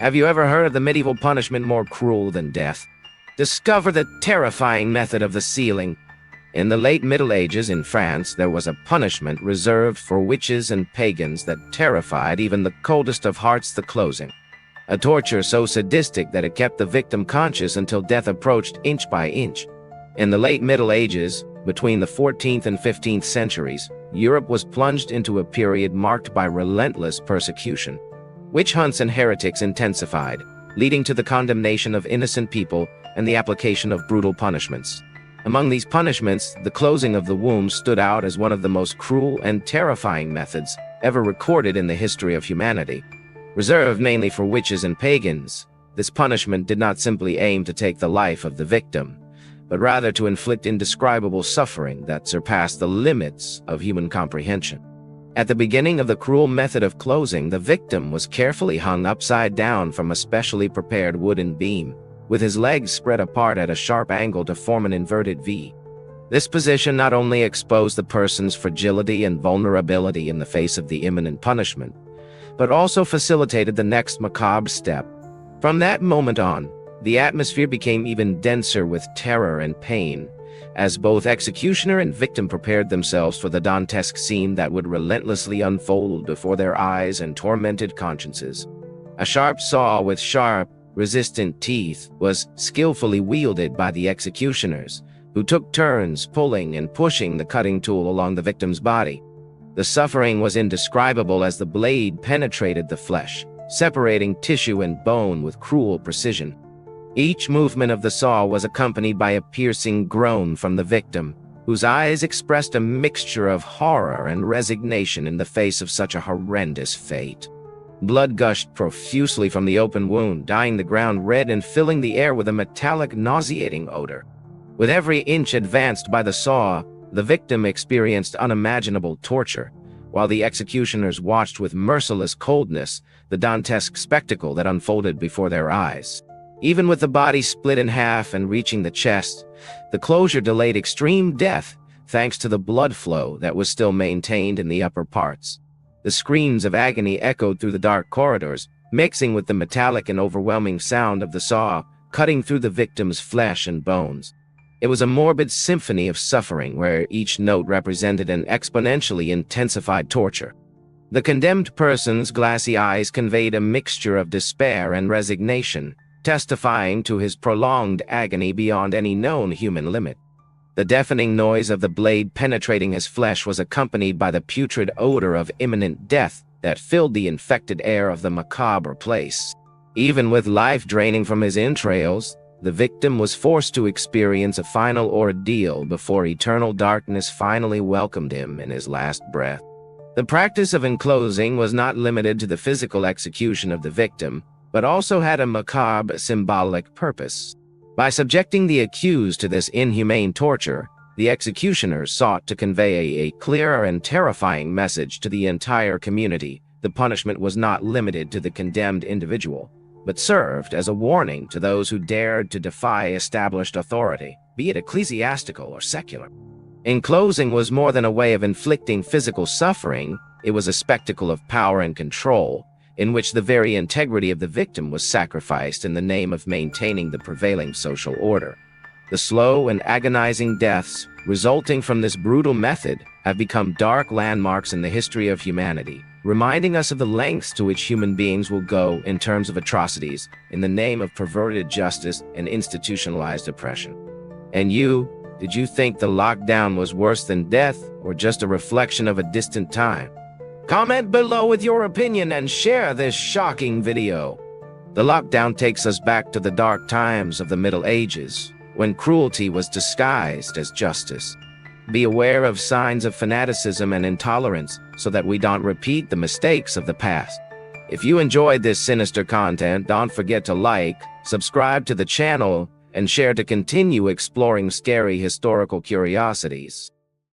Have you ever heard of the medieval punishment more cruel than death? Discover the terrifying method of the sealing. In the late Middle Ages in France, there was a punishment reserved for witches and pagans that terrified even the coldest of hearts: the closing. A torture so sadistic that it kept the victim conscious until death approached inch by inch. In the late Middle Ages, between the 14th and 15th centuries, Europe was plunged into a period marked by relentless persecution. Witch hunts and heretics intensified, leading to the condemnation of innocent people and the application of brutal punishments. Among these punishments, the closing of the womb stood out as one of the most cruel and terrifying methods ever recorded in the history of humanity. Reserved mainly for witches and pagans, this punishment did not simply aim to take the life of the victim, but rather to inflict indescribable suffering that surpassed the limits of human comprehension. At the beginning of the cruel method of closing, the victim was carefully hung upside down from a specially prepared wooden beam, with his legs spread apart at a sharp angle to form an inverted V. This position not only exposed the person's fragility and vulnerability in the face of the imminent punishment, but also facilitated the next macabre step. From that moment on, the atmosphere became even denser with terror and pain, as both executioner and victim prepared themselves for the Dantesque scene that would relentlessly unfold before their eyes and tormented consciences. A sharp saw with sharp, resistant teeth was skillfully wielded by the executioners, who took turns pulling and pushing the cutting tool along the victim's body. The suffering was indescribable as the blade penetrated the flesh, separating tissue and bone with cruel precision. Each movement of the saw was accompanied by a piercing groan from the victim, whose eyes expressed a mixture of horror and resignation in the face of such a horrendous fate. Blood gushed profusely from the open wound, dyeing the ground red and filling the air with a metallic, nauseating odor. With every inch advanced by the saw, the victim experienced unimaginable torture, while the executioners watched with merciless coldness the Dantesque spectacle that unfolded before their eyes. Even with the body split in half and reaching the chest, the closure delayed extreme death thanks to the blood flow that was still maintained in the upper parts. The screams of agony echoed through the dark corridors, mixing with the metallic and overwhelming sound of the saw cutting through the victim's flesh and bones. It was a morbid symphony of suffering where each note represented an exponentially intensified torture. The condemned person's glassy eyes conveyed a mixture of despair and resignation, testifying to his prolonged agony beyond any known human limit. The deafening noise of the blade penetrating his flesh was accompanied by the putrid odor of imminent death that filled the infected air of the macabre place. Even with life draining from his entrails, the victim was forced to experience a final ordeal before eternal darkness finally welcomed him in his last breath. The practice of enclosing was not limited to the physical execution of the victim, but also had a macabre symbolic purpose. By subjecting the accused to this inhumane torture, the executioners sought to convey a clear and terrifying message to the entire community. The punishment was not limited to the condemned individual, but served as a warning to those who dared to defy established authority, be it ecclesiastical or secular. Enclosing was more than a way of inflicting physical suffering. It was a spectacle of power and control, in which the very integrity of the victim was sacrificed in the name of maintaining the prevailing social order. The slow and agonizing deaths resulting from this brutal method have become dark landmarks in the history of humanity, reminding us of the lengths to which human beings will go in terms of atrocities in the name of perverted justice and institutionalized oppression. And you, did you think the lockdown was worse than death, or just a reflection of a distant time? Comment below with your opinion and share this shocking video. The lockdown takes us back to the dark times of the Middle Ages, when cruelty was disguised as justice. Be aware of signs of fanaticism and intolerance so that we don't repeat the mistakes of the past. If you enjoyed this sinister content, don't forget to like, subscribe to the channel, and share to continue exploring scary historical curiosities.